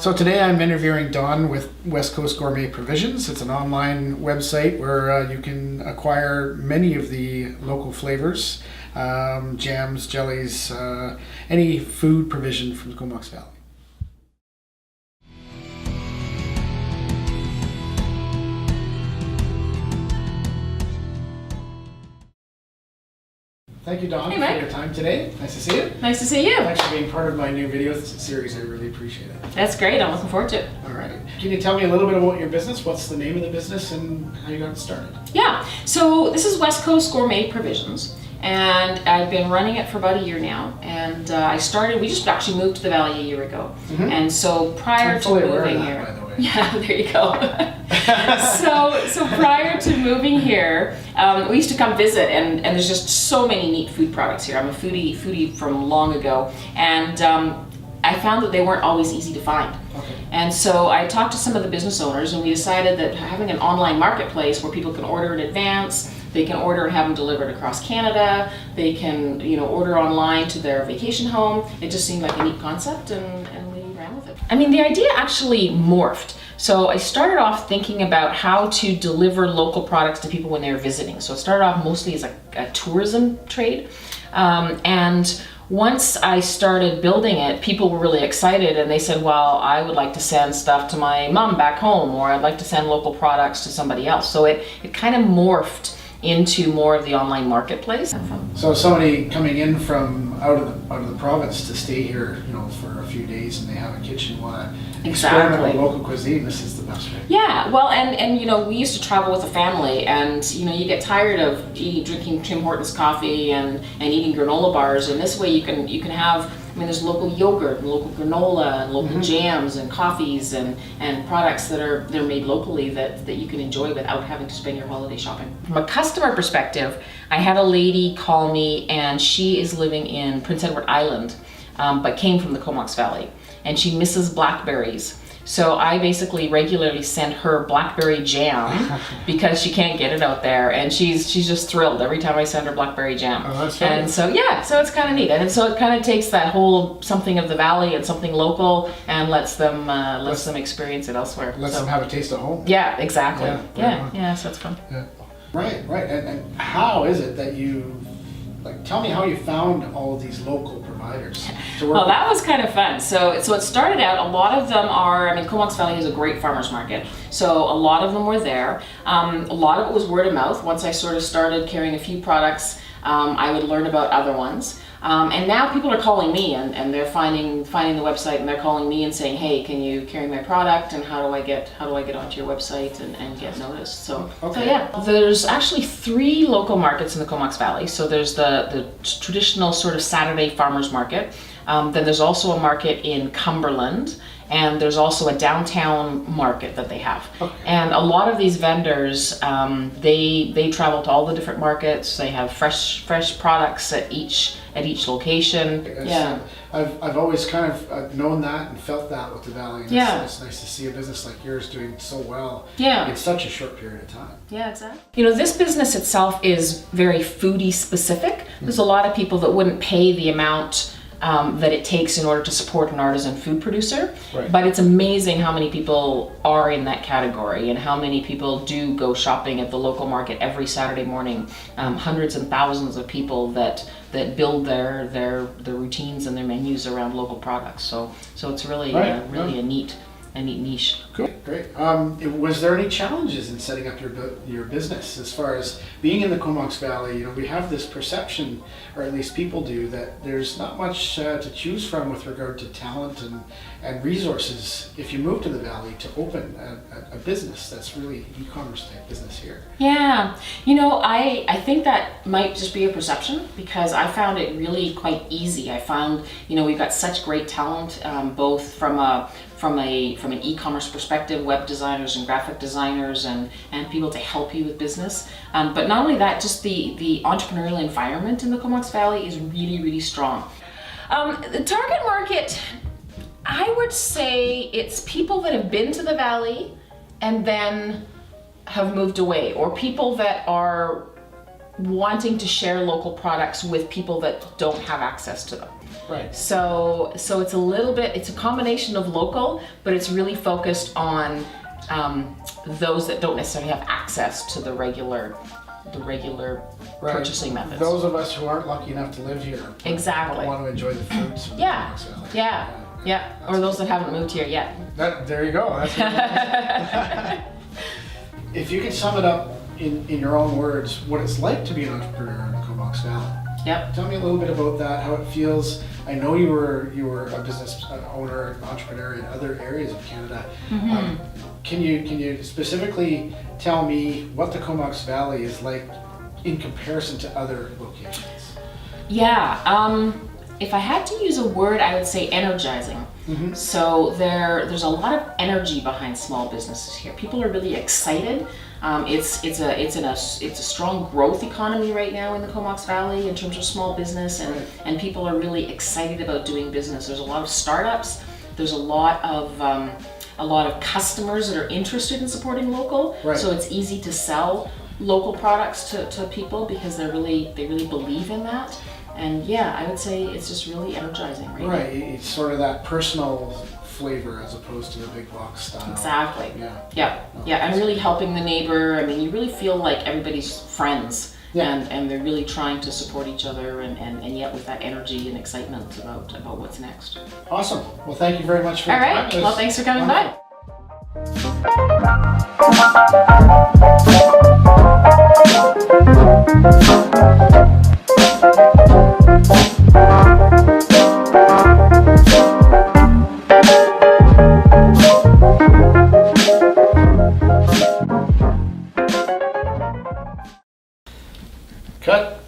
So today I'm interviewing Dawn with Westcoast Gourmet Provisions. It's an online website where you can acquire many of the local flavors, jams, jellies, any food provision from the Comox Valley. Thank you, Dawn, for your time today. Nice to see you. Nice to see you. Thanks for being part of my new video series. I really appreciate it. That's great. I'm looking forward to it. All right. Can you tell me a little bit about your business? What's the name of the business and how you got it started? Yeah. So this is Westcoast Gourmet Provisions, and I've been running it for about a year now. And we just actually moved to the Valley a year ago. Mm-hmm. And so prior to moving here, by the way. Yeah, there you go. so prior to moving here, we used to come visit, and there's just so many neat food products here. I'm a foodie from long ago, and I found that they weren't always easy to find. Okay. And so I talked to some of the business owners, and we decided that having an online marketplace where people can order in advance, they can order and have them delivered across Canada, they can order online to their vacation home. It just seemed like a neat concept, and we ran with it. I mean, the idea actually morphed. So I started off thinking about how to deliver local products to people when they were visiting. So it started off mostly as a tourism trade. And once I started building it, people were really excited, and they said, well, I would like to send stuff to my mom back home, or I'd like to send local products to somebody else. So it kind of morphed into more of the online marketplace. So somebody coming in from out of the province to stay here, for a few days, and they have a kitchen, want to experiment with local cuisine, this is the best way. Yeah, well, and we used to travel with a family, and you get tired of drinking Tim Hortons coffee and eating granola bars, and this way you can have, there's local yogurt and local granola and local jams and coffees and products they're made locally that you can enjoy without having to spend your holiday shopping. From a customer perspective, I had a lady call me, and she is living in Prince Edward Island, but came from the Comox Valley, and she misses blackberries. So I basically regularly send her blackberry jam because she can't get it out there, and she's just thrilled every time I send her blackberry jam. Oh, that's funny. And so so it's kind of neat, and so it kind of takes that whole something of the valley and something local and lets them experience it elsewhere. Lets them have a taste at home. Yeah, exactly. Yeah, So it's fun. Yeah. Right. And how is it that you, tell me how you found all of these local providers to work Well, that with? was kind of fun. So it started out, a lot of them are, Comox Valley has a great farmer's market, so a lot of them were there. A lot of it was word of mouth. Once I sort of started carrying a few products, I would learn about other ones. And now people are calling me, and they're finding the website, and they're calling me and saying, hey, can you carry my product, and how do I get onto your website and get noticed? So there's actually 3 local markets in the Comox Valley. So there's the traditional sort of Saturday farmers market. Then there's also a market in Cumberland, and there's also a downtown market that they have. Okay. And a lot of these vendors, they travel to all the different markets. They have fresh products at each location. I've always kind of known that and felt that with the Valley. And it's nice to see a business like yours doing so well in such a short period of time. Yeah, exactly. This business itself is very foodie specific. There's a lot of people that wouldn't pay the amount that it takes in order to support an artisan food producer. Right. But it's amazing how many people are in that category, and how many people do go shopping at the local market every Saturday morning. Hundreds and thousands of people that build their routines and their menus around local products. So it's really a neat niche. Cool. Great. Was there any challenges in setting up your business as far as being in the Comox Valley? We have this perception, or at least people do, that there's not much to choose from with regard to talent and resources if you move to the Valley to open a business that's really e-commerce type business here. Yeah. I think that might just be a perception, because I found it really quite easy. I found, we've got such great talent, both from an e-commerce perspective, web designers and graphic designers and people to help you with business. But not only that, just the entrepreneurial environment in the Comox Valley is really, really strong. The target market, I would say it's people that have been to the Valley and then have moved away, or people that are wanting to share local products with people that don't have access to them. Right. So it's a little bit, it's a combination of local, but it's really focused on those that don't necessarily have access to the regular Right. purchasing methods. Those of us who aren't lucky enough to live here. Exactly. Want to enjoy the fruits of the Yeah. Comox Valley. Yeah. Or those that haven't moved here yet. There you go. That's if you could sum it up in your own words, what it's like to be an entrepreneur in the Comox Valley. Yep. Tell me a little bit about that, how it feels. I know you were a business owner and entrepreneur in other areas of Canada. Can you specifically tell me what the Comox Valley is like in comparison to other locations? Yeah. If I had to use a word, I would say energizing. So there's a lot of energy behind small businesses here. People are really excited. It's a strong growth economy right now in the Comox Valley in terms of small business, and people are really excited about doing business. There's a lot of startups. There's a lot of customers that are interested in supporting local. Right. So it's easy to sell local products to people because they really believe in that. And yeah, I would say it's just really energizing right now. Right, it's sort of that personal flavor as opposed to the big box style. Exactly. Yeah. Yeah, and really helping the neighbor. I mean, you really feel like everybody's friends. Yeah. And they're really trying to support each other and yet with that energy and excitement about what's next. Awesome. Well, thank you very much for All your time. right. Well, thanks for coming by. Cut.